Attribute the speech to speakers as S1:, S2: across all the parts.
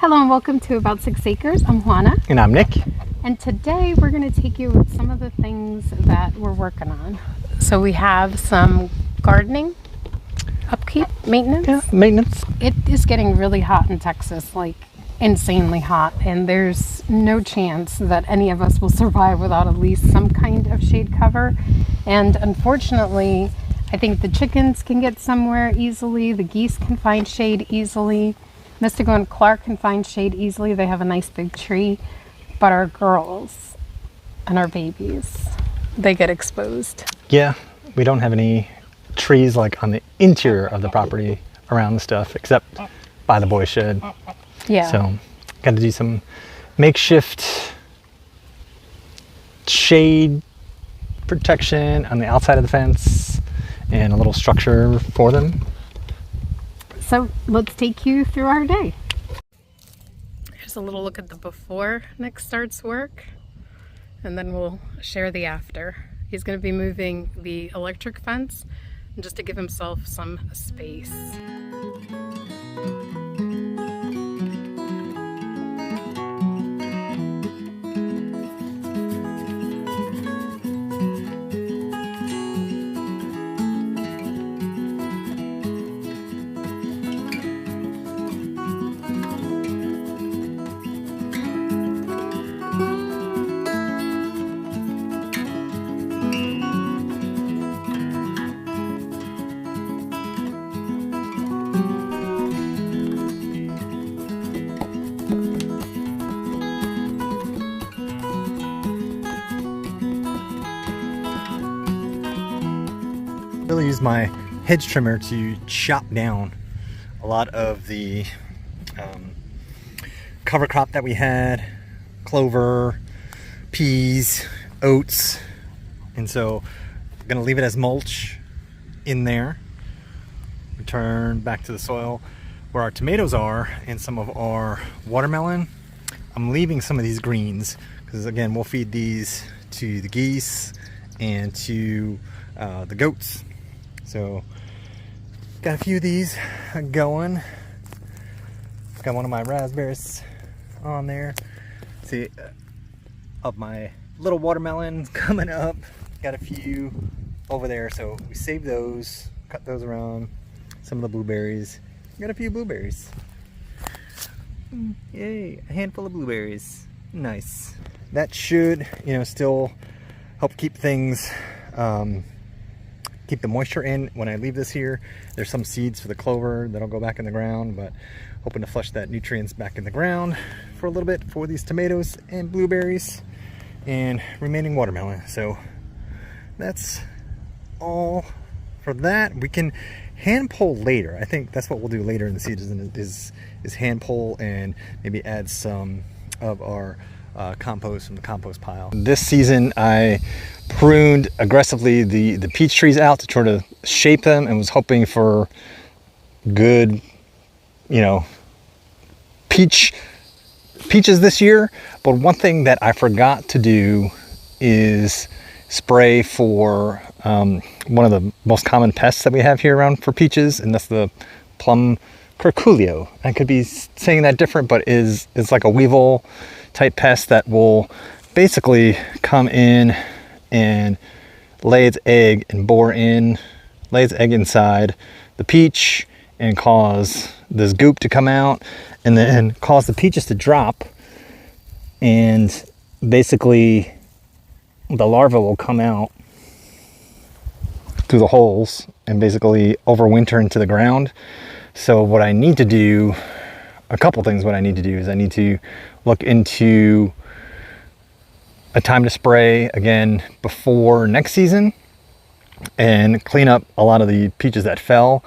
S1: Hello and welcome to About 6 Acres. I'm Juana.
S2: And I'm Nick.
S1: And today we're going to take you with some of the things that we're working on. So we have some gardening, upkeep, maintenance.
S2: Yeah, maintenance.
S1: It is getting really hot in Texas, like insanely hot. And there's no chance that any of us will survive without at least some kind of shade cover. And unfortunately, I think the chickens can get somewhere easily. The geese can find shade easily. Mystico and Clark can find shade easily. They have a nice big tree. But our girls and our babies, they get exposed.
S2: Yeah, we don't have any trees like on the interior of the property around the stuff, except by the boy shed.
S1: Yeah.
S2: So, got to do some makeshift shade protection on the outside of the fence and a little structure for them.
S1: So let's take you through our day. Here's a little look at the before Nick starts work, and then we'll share the after. He's going to be moving the electric fence just to give himself some space.
S2: Really use my hedge trimmer to chop down a lot of the cover crop that we had, clover, peas, oats, and so I'm gonna leave it as mulch in there. Return back to the soil where our tomatoes are and some of our watermelon. I'm leaving some of these greens because again we'll feed these to the geese and to the goats. So got a few of these going. Got one of my raspberries on there. See, of my little watermelons coming up. Got a few over there. So we saved those, cut those around. Some of the blueberries. Got a few blueberries. Yay, a handful of blueberries. Nice. That should, still help keep things keep the moisture in when I leave this here. There's some seeds for the clover that'll go back in the ground, but hoping to flush that nutrients back in the ground for a little bit for these tomatoes and blueberries and remaining watermelon. So that's all for that. We can hand pull later. I think that's what we'll do later in the season is hand pull and maybe add some of our compost from the compost pile. This season I pruned aggressively the peach trees out to try to shape them and was hoping for good, peaches this year. But one thing that I forgot to do is spray for one of the most common pests that we have here around for peaches, and that's the Plum Curculio. I could be saying that different, but it's like a weevil type pest that will basically come in and lay its egg and lay its egg inside the peach and cause this goop to come out and then cause the peaches to drop, and basically the larva will come out through the holes and basically overwinter into the ground. So what I need to do, a couple things what I need to do is I need to look into a time to spray again before next season and clean up a lot of the peaches that fell,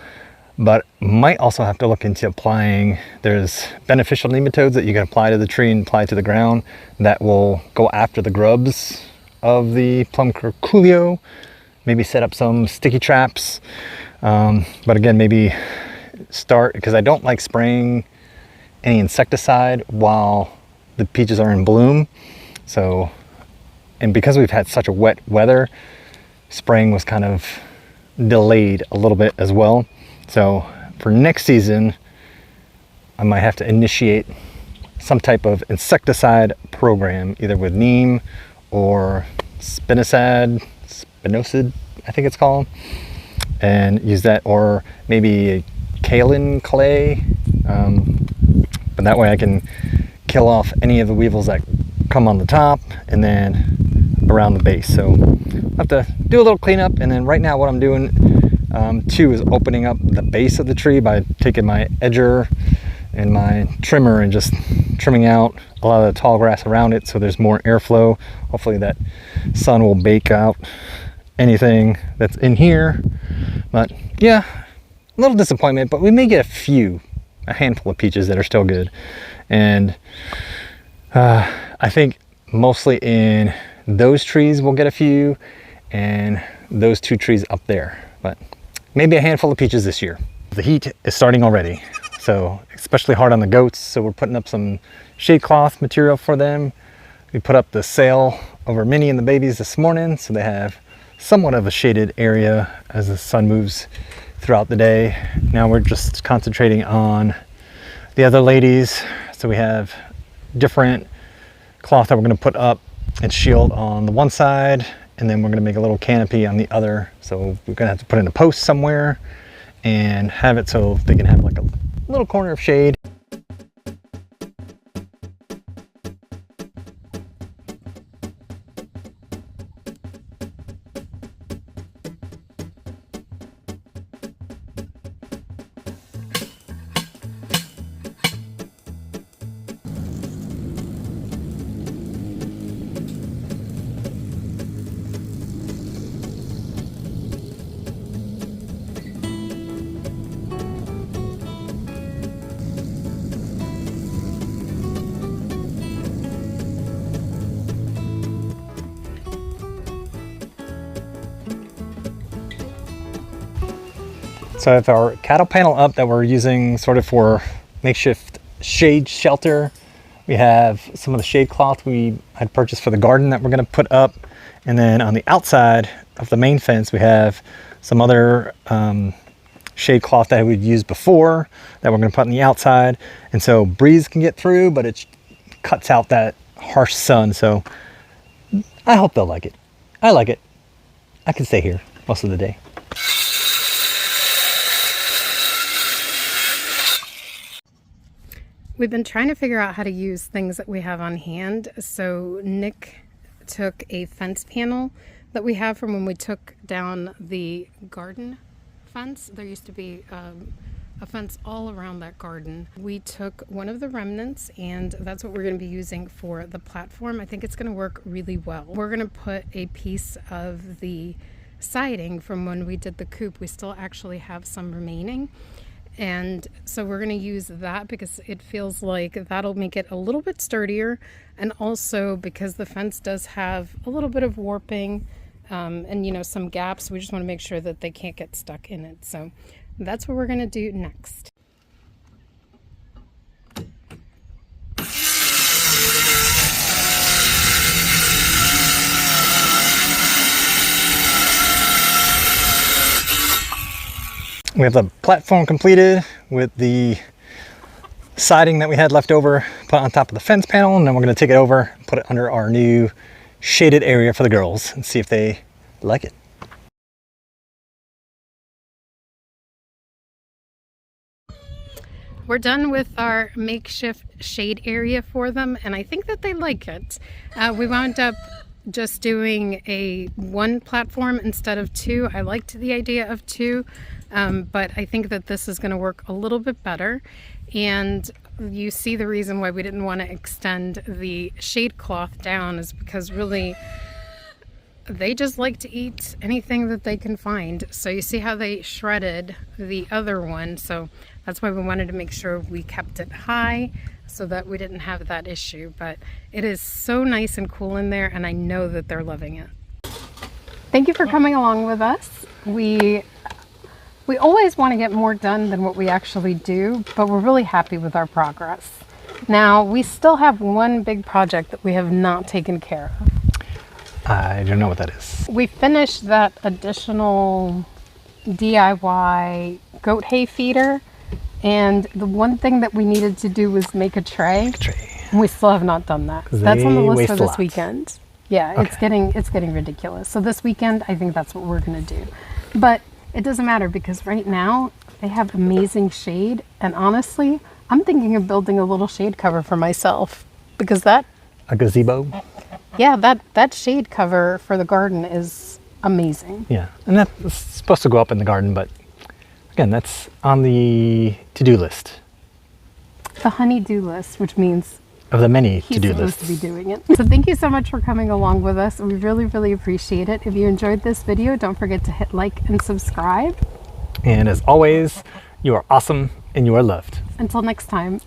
S2: but might also have to look into applying, there's beneficial nematodes that you can apply to the tree and apply to the ground that will go after the grubs of the Plum Curculio. Maybe set up some sticky traps, but again maybe start, because I don't like spraying any insecticide while the peaches are in bloom. So, and because we've had such a wet weather, spraying was kind of delayed a little bit as well. So for next season, I might have to initiate some type of insecticide program, either with neem or spinosad, I think it's called, and use that, or maybe a kaolin clay, but that way I can kill off any of the weevils that come on the top and then around the base. So I have to do a little cleanup, and then right now what I'm doing too is opening up the base of the tree by taking my edger and my trimmer and just trimming out a lot of the tall grass around it so there's more airflow. Hopefully that sun will bake out anything that's in here. But yeah, a little disappointment, but we may get a handful of peaches that are still good. And I think mostly in those trees we'll get a few, and those 2 trees up there, but maybe a handful of peaches this year. The heat is starting already, so especially hard on the goats, so we're putting up some shade cloth material for them. We put up the sail over Minnie and the babies this morning, so they have somewhat of a shaded area as the sun moves throughout the day. Now we're just concentrating on the other ladies, so we have different cloth that we're going to put up and shield on the one side, and then we're going to make a little canopy on the other. So we're going to have to put in a post somewhere and have it so they can have like a little corner of shade. So I have our cattle panel up that we're using sort of for makeshift shade shelter. We have some of the shade cloth we had purchased for the garden that we're going to put up. And then on the outside of the main fence, we have some other shade cloth that we'd used before that we're going to put on the outside. And so breeze can get through, but it cuts out that harsh sun. So I hope they'll like it. I like it. I can stay here most of the day.
S1: We've been trying to figure out how to use things that we have on hand. So Nick took a fence panel that we have from when we took down the garden fence. There used to be a fence all around that garden. We took one of the remnants, and that's what we're going to be using for the platform. I think it's going to work really well. We're going to put a piece of the siding from when we did the coop. We still actually have some remaining. And so we're going to use that because it feels like that'll make it a little bit sturdier, and also because the fence does have a little bit of warping and, you know, some gaps. We just want to make sure that they can't get stuck in it. So that's what we're going to do next.
S2: We have the platform completed with the siding that we had left over put on top of the fence panel, and then we're going to take it over and put it under our new shaded area for the girls and see if they like it.
S1: We're done with our makeshift shade area for them, and I think that they like it. We wound up just doing one platform instead of 2. I liked the idea of 2, but I think that this is going to work a little bit better. And you see the reason why we didn't want to extend the shade cloth down is because really they just like to eat anything that they can find. So you see how they shredded the other one. So that's why we wanted to make sure we kept it high so that we didn't have that issue. But it is so nice and cool in there, and I know that they're loving it. Thank you for coming along with us. We always want to get more done than what we actually do, but we're really happy with our progress. Now, we still have one big project that we have not taken care of.
S2: I don't know what that is.
S1: We finished that additional DIY goat hay feeder, And the one thing that we needed to do was make a tray. And we still have not done that. That's on the
S2: They
S1: list
S2: waste
S1: for
S2: a
S1: this
S2: lot.
S1: weekend. Yeah,
S2: Okay.
S1: it's getting ridiculous. So this weekend, I think that's what we're gonna do. But it doesn't matter because right now they have amazing shade. And honestly, I'm thinking of building a little shade cover for myself because that,
S2: A gazebo.
S1: yeah, that shade cover for the garden is amazing.
S2: Yeah, and that's supposed to go up in the garden, but again, that's on the to-do list
S1: The honey-do list, which means
S2: of the many
S1: he's
S2: to-do
S1: supposed
S2: lists.
S1: to be doing it. So thank you so much for coming along with us. We really, really appreciate it. If you enjoyed this video, don't forget to hit like and subscribe.
S2: And as always, you are awesome and you are loved.
S1: Until next time.